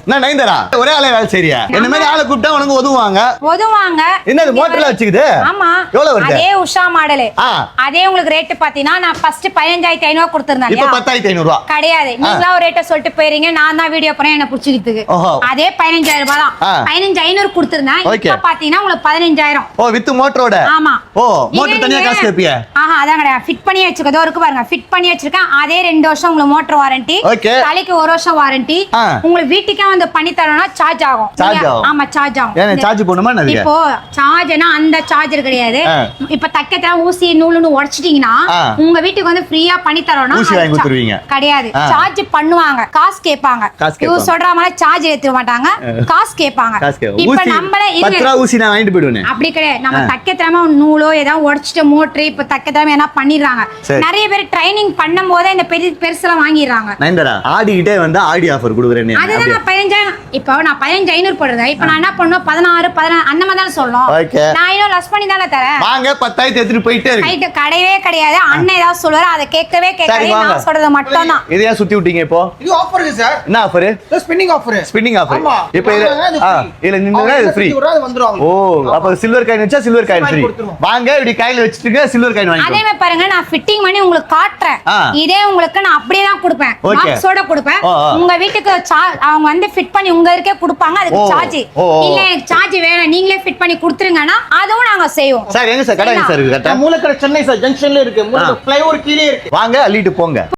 என்ன நைந்தரா ஒரே ஆளே வேலை செய்றியா? என்ன மாதிரி ஆளை கூப்பிட்டா உனக்கு ஒதுவாங்க. என்ன மோட்டர்ல வச்சுக்குது? ஆமா. எவ்வளவு வருது? அதே உஷா மாடல். அதே உங்களுக்கு ரேட் பாத்தீங்கன்னா நான் ஃபர்ஸ்ட் 15500 கொடுத்திருந்தேன். இப்போ 10500 ரூபாய். கிடையாது. நீங்களா ஒரு ரேட்ட சொல்லிட்டு போறீங்க. நான் தான் வீடியோ பண்ணேன் என்ன புடிச்சிக்கிட்டுக்கு. அதே 15000 ரூபாய் தான். 15500 கொடுத்திருந்தேன். இப்போ பாத்தீங்கன்னா உங்களுக்கு 15000. ஓ வித் மோட்டரோட? ஆமா. ஓ மோட்டர் தனியா காசு கேப்பியா? அதான் கிடையாது. ஃபிட் பண்ணி வச்சுக்கதோ இருக்கு பாருங்க. ஃபிட் பண்ணி வச்சிருக்கேன். அதே 2 வருஷம் உங்களுக்கு மோட்டர் வாரண்டி. தலைக்கு 1 வருஷம் வாரண்டி. உங்களுக்கு வீட்டுக்கே வந்து பண்ணி தரணும்னா சார்ஜ் ஆகும். ஆமா சார்ஜ் ஆகும். ஏன் சார்ஜ் போணுமா? இப்போ சார்ஜ்னா அந்த சார்ஜர் கிடையாது. இப்ப தக்கத்துல ஊசி நூலுன்னு உடைச்சிட்டீங்கன்னா உங்க வீட்டுக்கு வந்து ஃப்ரீயா பண்ணி தரணும்னா ஊசி வாங்கி கொடுத்துருவீங்க. கிடையாது. சார்ஜ் பண்ணுவாங்க. காசு கேட்பாங்க. இவங்க சொல்ற மாதிரி சார்ஜ் ஏத்த மாட்டாங்க. காசு கேட்பாங்க. இப்ப நம்மளே 10 ரூபாய் ஊசி நான் வாங்கிட்டு போய்டுவேன். அப்படி கிடையாது. நம்ம தக்கத்திரமா நூலோ ஏதாவது உடைச்சிட்ட மோட்டர் இப்ப தக்கத்திரமா என்ன பண்ணிடுறாங்க. நிறைய பேர் ட்ரைனிங் பண்ணும்போதே இந்த பெருசுலாம் வாங்கிடுறாங்க. நைந்தரா ஆடிக்கிட்டே வந்து ஆடி ஆஃபர் கொடுக்குறேன். அதுதான் நான் 15000 இப்போ நான் 15500 போடுறேன். இப்போ நான் என்ன பண்ணுவேன் 16 16 அந்த மாதிரி தான் சொல்லணும். நான் இன்னும் லெஸ் பண்ணி தானே தரேன். வாங்க 10000 எடுத்துட்டு போயிட்டே இருக்கு. ரைட் கிடையவே கிடையாது. அண்ணன் ஏதாவது சொல்றாரு அதை கேட்கவே கேட்காதே. நான் சொல்றது மட்டும் தான். இதையா சுத்தி விட்டீங்க இப்போ? இது ஆஃபர் இருக்கு சார். என்ன offer? Spinning offer. Spinning offer. இப்போ இல்ல நின்னுங்க இது ஃப்ரீ. ஓ அப்ப சில்வர் காயின் வச்சா சில்வர் காயின் ஃப்ரீ. வாங்க இப்படி கையில வச்சிட்டுங்க சில்வர் காயின் வாங்கிக்கோங்க. அதே மாதிரி பாருங்க நான் ஃபிட்டிங் பண்ணி உங்களுக்கு காட்றேன். இதே உங்களுக்கு நான் அப்படியே தான் கொடுப்பேன். பாக்ஸோட கொடுப்பேன். உங்க வீட்டுக்கு அவங்க வந்து ஃபிட் பண்ணி உங்க இருக்கே கொடுப்பாங்க. அதுக்கு சார்ஜ் இல்ல எனக்கு சார்ஜ் வேணும் நீங்களே ஃபிட் பண்ணி கொடுத்துருங்கன்னா அதுவும் நாங்க செய்வோம். சார் எங்க சார் கடை எங்க சார் இருக்கு? கரெக்ட்டா மூலக்கடை சென்னை சார் ஜங்ஷன்ல இருக்கு. மூலக்கடை ஃளைஓவர் கீழே இருக்கு. வாங்க அள்ளிட்டு போங்க.